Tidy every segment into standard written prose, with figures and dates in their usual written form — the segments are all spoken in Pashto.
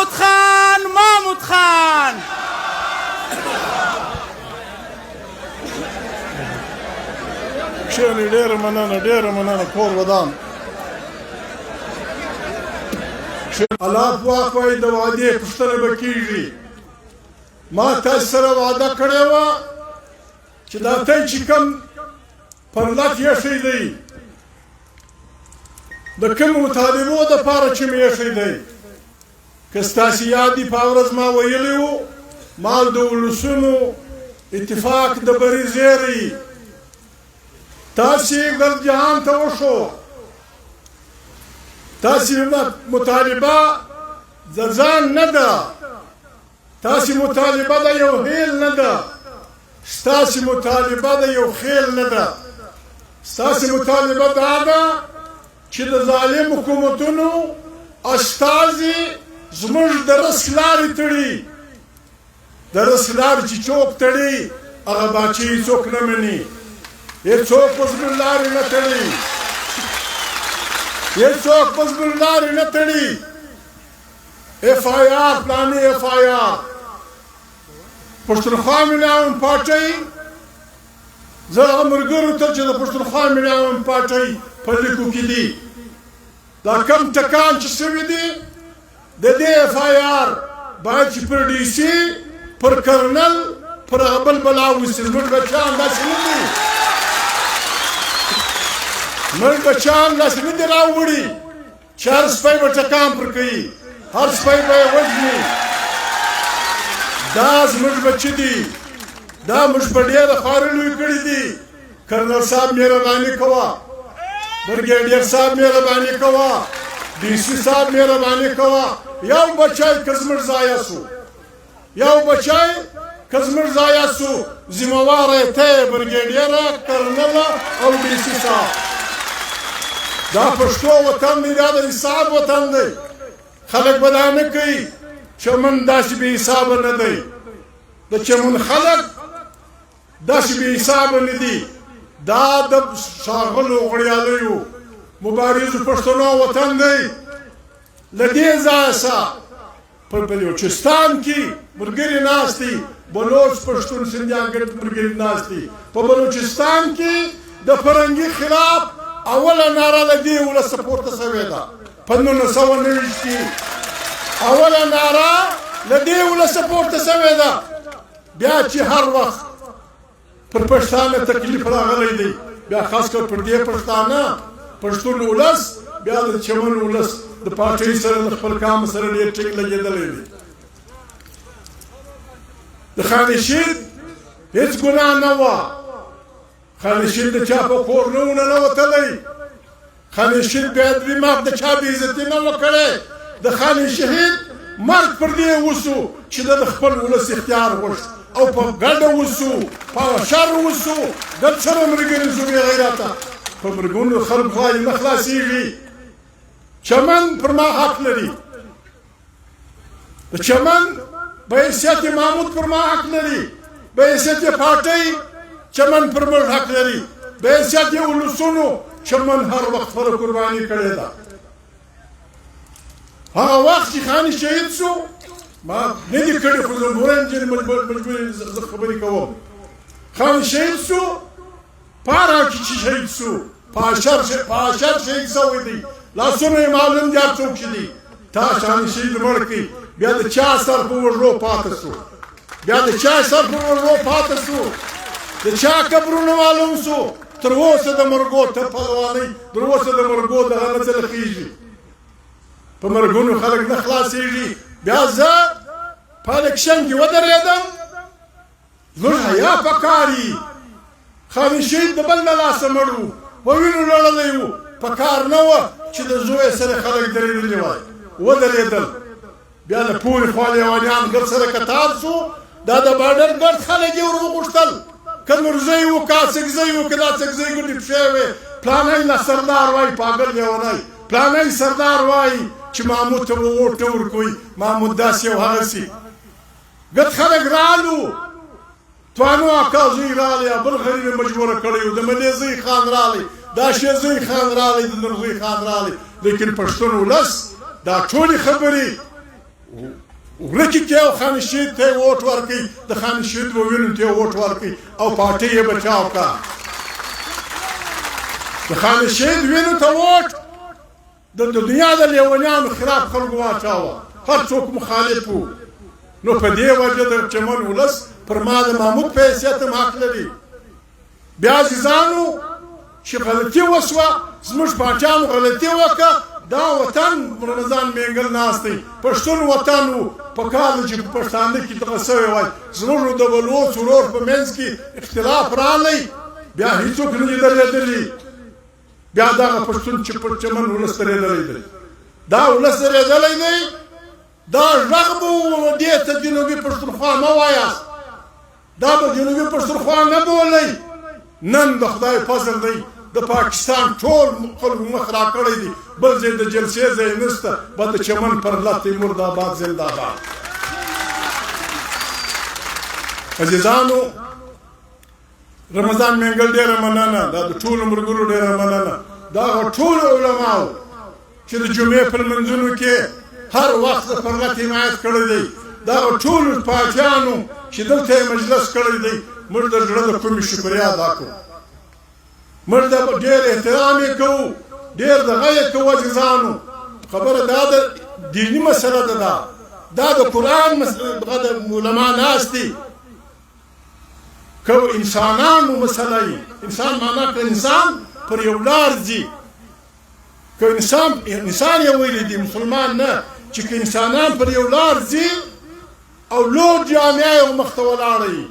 محمود خان محمود خان کښېنئ. ډېره مننه، ډېره مننه. کور ودان. الله پاک وایي د وعدې پوښتنه به کېږي. ما تاسو سره وعده کړې وه چې دا تی چې کوم پرلت ایښی دی د کومو مطالبو دپاره چې مې ایښی دی، که ستاسې یاد دي په ورځ ما ویلي وو مال د ولسونو اتفاق د بري زیری تاسې ګرد جهان ته وښو. تاسې مطالبه د ځان نه ده، تاسې مطالبه د یو هیل نه ده، ستاسې مطالبه د یو خیل نه ده. ستاسې مطالبه دا ده چې د ظالم حکومتونو استازي زموږ د رس لارې تړي. د رس لارې چې څوک تړي هغه باچې څوک نه مني. هېڅوک په زموږ لارې نه تړي، هېڅوک په زموږ لارې نه تړي. FIR پلانې FIR پښتونخوا مليان پارټۍ، زه هغه ملګرو ته چې د پښتونخوا مليان پارټۍ په لیکو کې دي دا کم ټکان چې سوي دي د دې FIR باید چې پر DC پر کرنل پر هغه بل بلا وسي. زموږ بچیان داسې نه دي، زموږ بچیان داسې نه دي راوړي چې هر سپی به ټکان پر کوي، هر سپی به یې وژني. دا زموږ بچي دي، دا موږ په ډېره خواري لوی کړي دي. کرنل صاحب مهرباني کوه، برګیډیر صاحب مهرباني کوه، DC صاحب مهرباني کوه. یو بچی که زموږ ضایع سو، یو بچی که زموږ ضایع سو، ذمهواره یې ته یې برګیډیره، کرنله او DC صاحب. دا پښتو وطن دی، دا د حساب وطن دی. خلک به دا نه کوي. چمن داسې بې حسابه نه دی، د چمن خلک داسې بې حسابه نه دي. دا د ښاغلو غړیالیو مبارزو پښتنو وطن دی. له دې ځایه څخه په بلوچستان کې ملګري ناست دي، بلوچ پښتون سندیان ګډ ملګري ناست دي. په بلوچستان کې د فرنګي خلاف اوله ناره د دې ولسه پورته سوې ده په 1929 کې. اوله ناره د دې ولسه پورته سوې ده. بیا چې هر وخت پر پښتانه تکلیف راغلی دی، بیا خاص کر پر دې پښتانه پښتون ولس بیا د چمن ولس د پارټۍ سره د خپل کام سره ډېر ټینګ لګېدلی دی. د خانشین هېڅ ګناه نه وه. خانشین د چا په کور نه و ننوتلی. خانشین بېادبي ماف د چا بېعزتي نه وه کړې. د خانشهید مرګ پر دې وسو چې د خپل ولس اختیار غوښت او په ګډه وسو، په شر وسو، ګډ سره ملګري شو بې غیرته. په مرګونو خلک وایي نه خلاصېږي. چمن پر ما حق لري، د چمن په حیثیت محمود پر ما حق لري، په حیثیت پارټۍ چمن پر موږ حق لري، په حیثیت ولسونو چمن هر وخت خپله قرباني کړې ده. هغه وخت چې خاني شهید شو ما نه دي کړي، خو زه مجبوري زه خبرې کوم. خاني شهید شو په هغه کې چې شهید شو په اشر شهید شوی دی. لاسونه یې معلوم دي هر څوک چې دي. تا خاني شهید مړ کړي، بیا د چا سر په وږو پاته شو، بیا د چا سر په وږو پاته شو، د چا قبرونه معلوم شو. تر اوسه د مرګو ته پهلوانۍ، تر اوسه د مرګو دغه نه څه خېږي. په مرګونو خلک نه خلاصېږي. بیا زه په الکشن کې ودرېدم، زموږ حیا پکار یي. خاني شهید د بل نه لاسه مړ و، په وینو لړلی و. پکار نه وه چې د زوی سره خلک درېدلي وای. ودرېدل. بیا له پورې خوا لیونیان ګرد سره کتار شو. دا د باډر ګرد خلک یې ور وغوښتل. که نورزی و که اڅکزی و که دا اڅکزی ګوډې پښې وې. پلانی له سردار وایي پاګل لیونی، پلانی سردار وایي چې محمود ته به ووټ نه ورکوي. محمود داسې یو هغسې ګرد خلک رالو. توانو اکا زوی رالی، بل غریب یې مجبوره کړی و. د ملي زوی خان رالی، دا شی زوی خان رالی، د نورزی خان رالی. لیکن پښتون ولس دا ټولې خبرې ورکی کې او خان شهید ته ووټ ورکړي د خان شهید ووینو ته ووټ ورکړي او پارټي یې بچاو کا د خان شهید وینو ته ووټ د دنیا د لیونیانو خلاف خلکو واچاوه هر څوک مخالف وو نو په دې وجه د چمن ولس پر ما د محمود په حیثیت هم حق لري بیا عزیزانو چې غلطي وسوه زموږ پاچانو غلطي وکړه دا وطن رمضان مینګل ناست دی پښتون وطن و په کال چې په پښتانه کې دغه سوی وای زموږ د بلوڅ ورور په منځ کې اختلاف راغلی بیا هېڅوک نه دي درېدلي بیا دغه پښتون چې په چمن ولس درېدلی دی دا ولس درېدلی دی دا غږ به دې ته جنوبي پښتونخوا مه وایاست دا به جنوبي پښتونخوا نه بولئ نن د خدای فضل دی د پاکستان ټول خلکو مخ را کړی دی بل ځای د جلسې ځای نشته به د چمن پر لتې مرداباد زنده‌باد عزیزانو رمضان مینګل ډېره مننه دا د ټولو ملګرو ډېره مننه د هغه ټولو علماو چې د جمعې په لمونځونو کې هر وخت د پرلت حمایت کړی دی د هغه ټولو پاچیانو چې دلته یې مجلس کړی دی موږ د زړه د کومې شکریا ادا کوو موږ د ډېر احترام یې کوو ډېر دغه یې کوو عزیزانو خبره دا د دیني مسله ده دا د قرآن دغه د علما ناست دي که انسانانو مسله یي انسان معنا که انسان پر یو لار ځي که انسان یې ویلی دي مسلمان نه چې که انسانان پر یو لار ځي او لوړ جامعه یې مخته ولاړه یي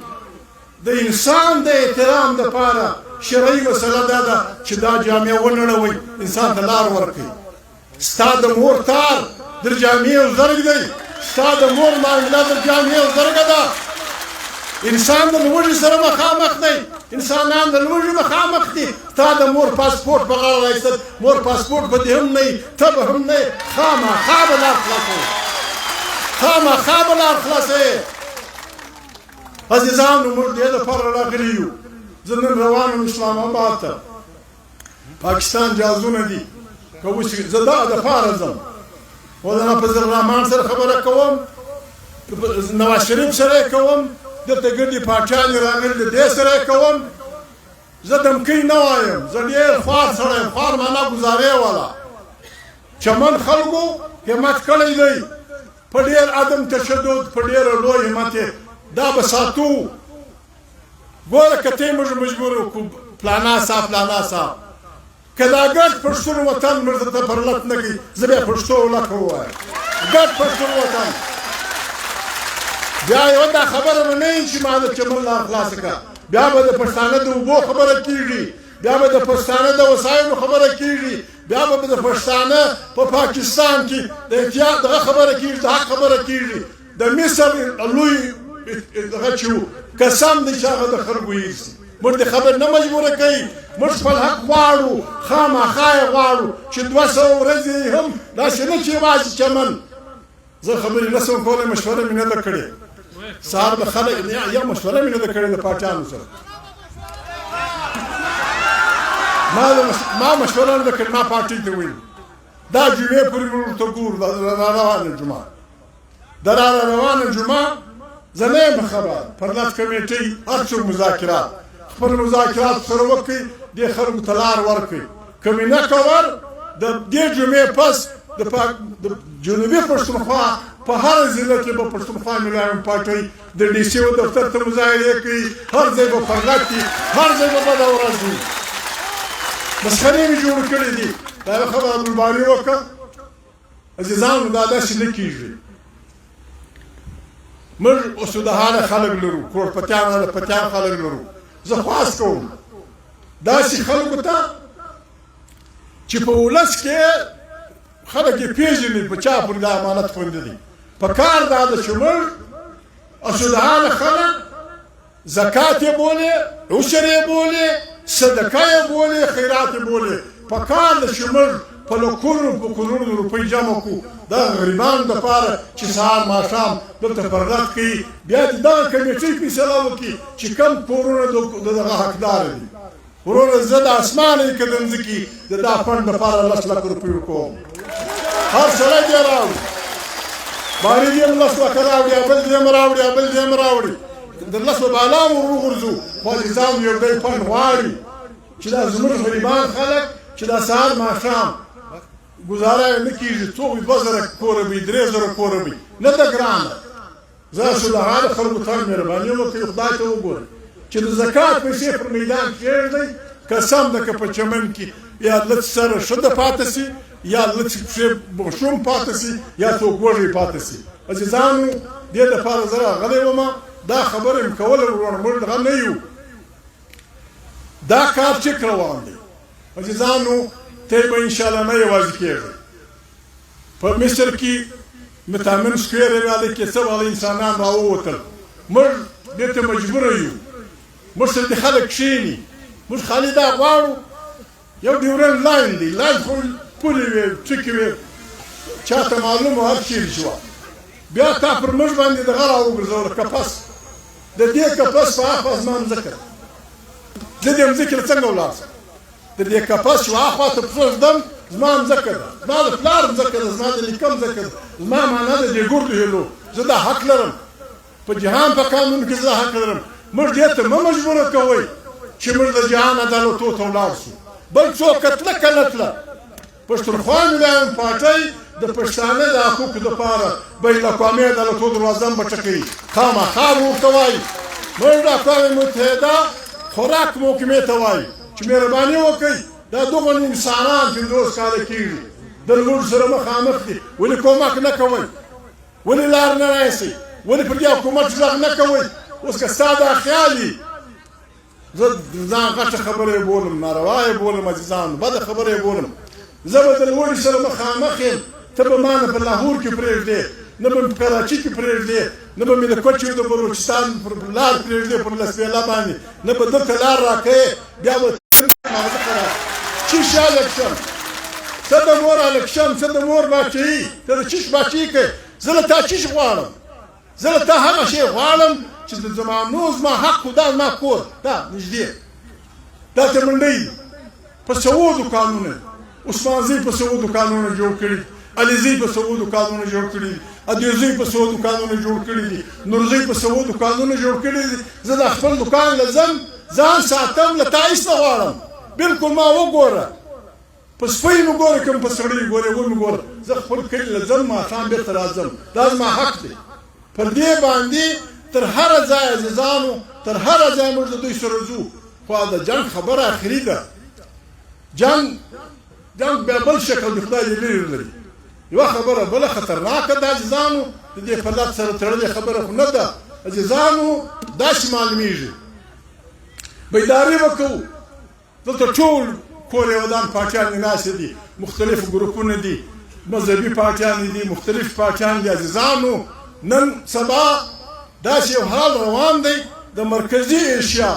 د انسان د احترام دپاره شرعي مسله دا ده چې دا جامعه ونړوئ انسان ته لار ورکړئ ستا د مور تار در جامعې یو زرګ دی ستا د مور معامله در جامعې یو زرګه ده انسان د لوږې سره مخامخ دی انسانان د لوږې مخامخ دي ستا د مور پاسپورټ په غاړه رایستل مور پاسپورټ به دې هم نه وي ته به هم نه یې خامخا به لار خلاصوې خامخا به لار خلاصوې عزیزانو موږ دې دپاره راغلي یو زه نن روان یم اسلام آباد ته پاکستان جازونه دي که اوس زه دغه دپاره ځم مولانا فضل الرحمن سره خبره کوم نواز شریف سره یې کوم دلته ګردې پاچیانې راغلي د دې سره یې کوم زه دمکۍ نه وایم زه ډېر خوار سړی یم خوار معنا ګزارې والا چمن خلکو همت کړی دی په ډېر عدم تشدد په ډېره لوی همت یې دا به ساتو ګوره که ته موږ مجبور وکړو پلانا صاحب پلانا صاحب که دا ګډ پښتون وطن موږ ته پرلت نه کوي زه بیا پښتو ولکه ووایم ګډ پښتون وطن بیا یوه دا خبره به نه وي چې ما د چمن لار خلاصه کړه بیا به د پښتانه د اوبو خبره کېږي بیا به د پښتانه د وسایلو خبره کېږي بیا به د پښتانه په پاکستان کې د احتیاط دغه خبره کېږي د حق خبره کېږي د مصر لوی دغه چې و قسم دی چې هغه د خلکو هېڅ موږ د خبر نه مجبوره کوي موږ خپل حق غواړو خامخا یې غواړو چې 200 ورځې هم داسې نه چې یوازې چمن زه خبرې نه شم کولی مشوره مې نه ده کړې سهار د خلک یا مشوره مې نه ده کړې د پاچانو سره ما مشوره نه ده کړې ما پارټۍ ته ویل دا جمعې پورې به ورته ګورو دا روانه جمعه دا روانه جمعه زه نه یم خبر پرلت کمیټۍ هر څوک مذاکرات خپل مذاکرات سره وکړئ دې خلکو ته لار ورکړئ که مې نه کول د دې جمعې پس د جنوبي پښتونخوا په هر ضلع کې به پښتونخوا ملایان پارټۍ د ډي سي او دفتر ته مظاهرې کوي هر ځای به پرلت وي هر ځای به بده ورځ وي مسخرې مې جوړې کړې دي دا یوه خبره عبدالباري وکړه عزیزانو دا داسې نه کېږي موږ اسودهانه خلک لرو کروړپتیان پتیان خلک لرو زه خواست کوم داسې خلکو ته چې په ولس کې خلک یې پېژني په چا پورې دا امانت خوندي دي په کار دا ده چې موږ اسودهانه خلک زکات یې بولې عشر یې بولې صدقه یې بولې خیرات یې بولې په کار ده چې موږ په لکونو په کورونو روپۍ جمع کړو د غریبانو دپاره چې سهار ماښام دلته پرلت کوي بیا دې دغه کمیټۍ فیصله وکړي چې کم کورونه د دغه حقداره دي ورونه زه د اسمانه یې که د مځکې د دا فنډ دپاره 10 لک روپۍ ورکوم هر سړی دې راوړي باندې دې لس وکه راوړي بل دې م راوړي بل دې م راوړي د لسو بالا م وغورځو خو نظام یو دی پند غواړي چې دا زموږ غریبان خلک چې دا سهار ماښام ګزاره یې نه کېږي څوک 2000 کوره وي 3000 کوره وي نه ده ګرانه زه صلحانه خلکو ته مهرباني وکړئ خدای ته وګورئ چې د زکات پیسې پر میدان کېږدئ که سم ده که په چمن کې یا لږ سره ښه ده پاتې سي یا لږ پښې بوشوم پاتې سي یا څوک وږی پاتې سي عزیزانو دې دپاره زه راغلی ومه دا خبره مې کوله وروڼه موږ دغه نه یو دا کار چک روان دی عزیزانو ته به انشاءالله نه یوازې کېږي په مصر کې متامن سکویر ایریاده کې څه والا انسانان راووتل موږ دې ته مجبوره یو موږ سره د خلک کښېني موږ خالي دا غواړو یو ډیورنډ لاین دی لاین خو پولې وې ټکې وې چاته معلومه هر چیرې شوه بیا تا پر موږ باندې دغه راوګرځوله کپس د دې کپس په هاخوا زما مځکه ده زه دې مځکې له څنګه ولاړ شم د دې کپس چې هاخوا ته پښه ږدم زما مځکه ده زما د پلار مځکه ده زما د نیکه مځکه ده زما معنا ده دې ګردو هیلو زه دا حق لرم په جهان په قانون کې زه حق لرم موږ دې ته مه مجبوره کوئ چې موږ د جهان عدالتو ته ولاړ شو بل څوک کتله که نه تله پښتونخوا ملایان پارټۍ د پښتانه د حقوقو دپاره بین الاقوامي عدالتو دروازه هم به ټکوي خامخا به ورته وایي موږ د اقوام متحده خوراک محکمې ته وایي چې مهرباني وکړئ دا دغه انسانان 50 کاله کېږي د لمونځ سره مخامخ دي ولې کومک نه کوئ ولې لار نه رایسئ ولې پر دې حکومت غږ نه کوئ اوس که ستا دا خیال وي زه ځان غټه خبره یې بولم ناروا یې بولم عزیزانو بده خبره یې بولم زه به د لوړي سره مخامخ یم ته به ما نه په لاهور کې پرېږدې نه به په کراچي کې پرېږدې نه به مې د کوچو د بلوچستان پر لار پرېږدې پر لسبیلا باندې نه به دلته لار راکوې بیا به چیش الکشن څه د مور الکشن څه د مور باچهي ته د چیش باچهي کوې زه له تا چیش غواړم زه له تا هغه شی غواړم چې د زمانو زما حق خو دا زما کور دا نږدې دا ته منډۍ په سعودو کانونه عثمانزی په سعودو کانونه جوړ کړي علیزی په سعودو کانونه جوړ کړي ادیزی په سعودو کانونه جوړ کړي دي نورزی په سعودو کانونه جوړ کړي دي زه د خپل دکان له ځم ځان ساتم له تا هېڅ نه غواړم بلکل ما وګوره په سپی مې ګوره که په سړي ګورې ومې ګوره زه خپل کلي له ځم ماښام بېرته راځم دا زما حق دی پر دې باندې تر هره ځای عزیزانو تر هره ځای موږ د دوی سره ځو خو د جنګ خبره اخري ده جنګ بیا بل شکل د خدای دې لرې لري یوه خبره بله خطرناکه ده عزیزانو د دې فلت سره تړلې خبره خو نه ده عزیزانو داسې معلومیږي بیداري به کوو دلته ټول کور یې ودان پاټیان ناستې دي مختلف ګروپونه دي مذهبي پاټیان دي مختلف پاټیان دي عزیزانو نن سبا داسې یو حال روان دی د مرکزي ایشیا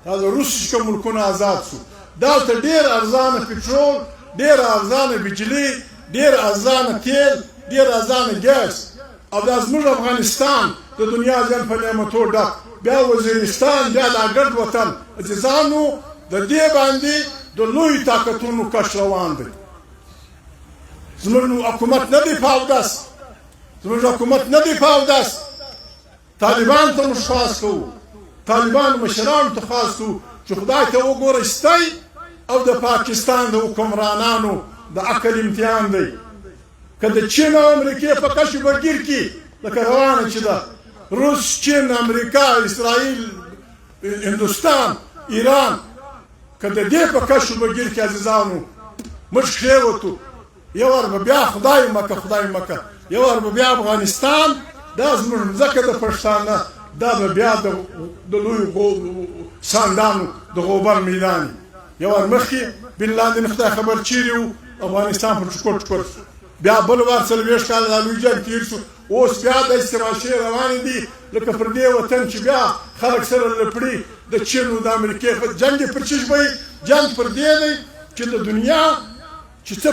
دا د روس څخه ملکونه آزاد شو دلته ډېر ارزانه پټرول ډېر ارزانه بجلي ډېر ارزانه تیل ډېر ارزانه ګیس او دا زموږ افغانستان د دنیا ځان په نعمتو ډک بیا وزیرستان بیا دا ګرد وطن عزیزانو د دې باندې د لوی طاقتونو کش روان دی زموږ حکومت نه دی په اودس زموږ حکومت نه دی په اودس طالبان ته موږ خاص کوو طالبان مشرانو ته خاص کوو چې خدای ته وګورئ ستی او د پاکستان د حکمرانانو د عقل امتحان دی که د چین او امریکې په کشف بګیر کې لکه روانه چې ده روس چین امریکا اسرائیل هندوستان ایران که د دې په کشف بګیر کې عزیزانو موږ کښېوتو یو وار به بیا خدای مکه یو وار به بیا افغانستان دا زموږ مځکه د پښتانه دا به بیا د لویو ساندانو د غوبر میدان یو وار مخکې بن لادن خدای خبر چیرې و افغانستان پر ټکور بیا بل وار 40 کاله دا لوی جنګ تېر شو اوس بیا د استعماشي روانې دي لکه پر دې وطن چې بیا خلک سره لپړي د چین او د امریکې جنګ پر چیش وي جنګ پر دې دی چې د دنیا چې څه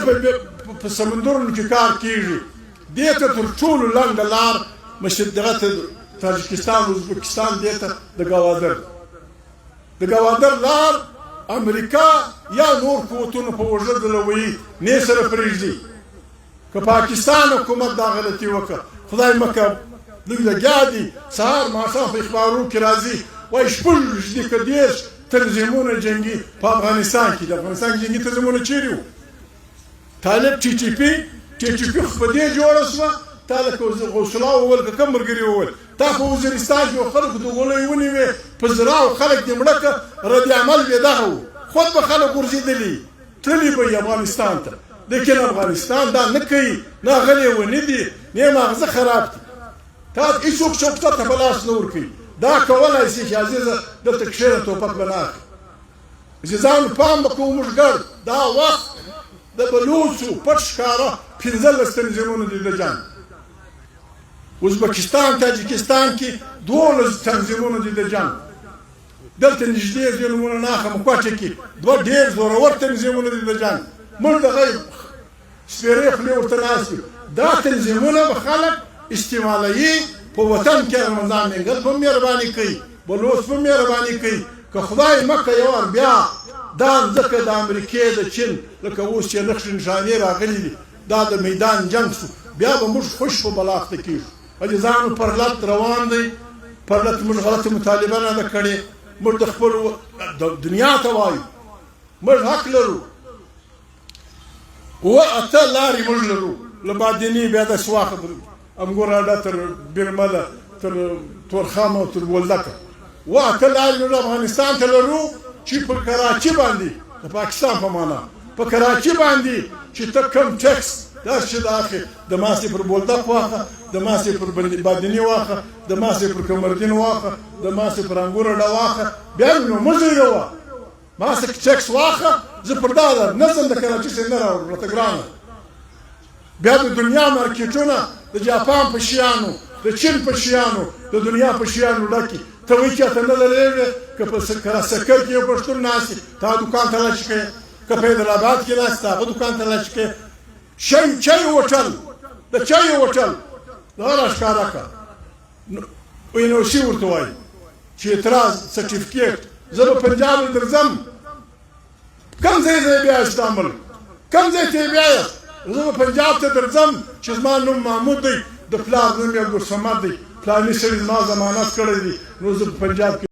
په سمندرونو کې کار کېږي دې ته تر ټولو لنډه لار دغه ته تاجکستان ازبکستان دې ته د ګوادر لار امریکا یا نور قوتونو په وژل وي نه سره پرېږدي که پاکستان حکومت دا غلطي وکړه خدای مکه دوی لګیا دي سهار ماښام په اخبارونو کې راځي وایي شپږ دي که دېرش تنظیمونه جنګي په افغانستان کې د افغانستان جنګي تنظیمونه چیرې وو طالب ټي ټي پي خو په دې جوړه شوه تا لکه غوث الله وویل که کوم ملګري وویل تا په وزیرستان کې خلکو د غولۍ ونیوې په زراو خلک دې مړه که رد عمل بې دغه و خود به خلک غورځېدلي تللي به یې افغانستان ته لیکن افغانستان دا نه کوي نه غلې ونه دي نه ماغزه خراب دي تا هېڅوک څوک ته په لاس نه ورکوي دا کولی شي چې عزیزه دلته کښېنه توپک به نه اخلي عزیزانو پام به کوو موږ ګډ دا وخت د بلوڅو پټ ښکاره 15 تنظیمونه دي د جنګ ازبکستان تاجکستان کې 12 تنظیمونه دي د جنګ دلته نږدې ځینې نومونه نه اخلم کوټې کې 2 ډېر زورور تنظیمونه دي د جنګ موږ دغه سپېرې خولې ورته ناست دا تنظیمونه به خلک استعمالوي په وطن کې رمضان منګل په مهرباني کوي بلوڅ په مهرباني کوي که خدای مکه یو وار بیا دا ځکه د امریکې د چین لکه اوس چې نقش نشانې راغلي دي دا د میدان جنګ شو بیا به موږ خوش په بلا اخته کېږو عزیزانو پرلت روان دی پرلت موږ غلطه مطالبه نه ده کړې موږ د خپلو دنیا ته وایو موږ حق لرو اته لارې موږ لرو له بادیني بیا داسې واخه امګوراډه تر بیرمله تر تورخم او تر بولدکه اته لارې موږ افغانستان ته لرو چې په کراچي باندې د پاکستان په معنا په کراچي باندې چې ته کم ټیکس دا چې د اخر د ماسې پر بولدک واخه د ماسې پر بادیني واخه د ماسې پر کمردین واخه د ماسې پر انګوراډه واخه بیا نو مزه یو ماسې ټیکس واخه زه پر دا نظم د کراچي څخه نه راوړم راته ګرانه بیا د دنیا مارکیټونه د جاپان په شیانو د چین په شیانو د دنیا په شیانو ډکي ته وایي چاته نه لرې که په سکر کې یو پښتون ناست دی ته هغه دوکان ته لاړ شي که که په حیدرآباد کې ناست هغه دوکان ته لاړ شي که چای هوټل د چای هوټل دا راښکاره کړه NOC ورته وایي چې اعتراض سرټیفیکیټ زه به پنجاب درځم کوم ځای ته بیا استانبول کوم ځای ته بیا زه به پنجاب ته درځم چې زما نوم محمود دی د پلار نوم یې عبدالصمد دی پلاني سړي زما ضمانت کړی دی نو زه په پنجاب کې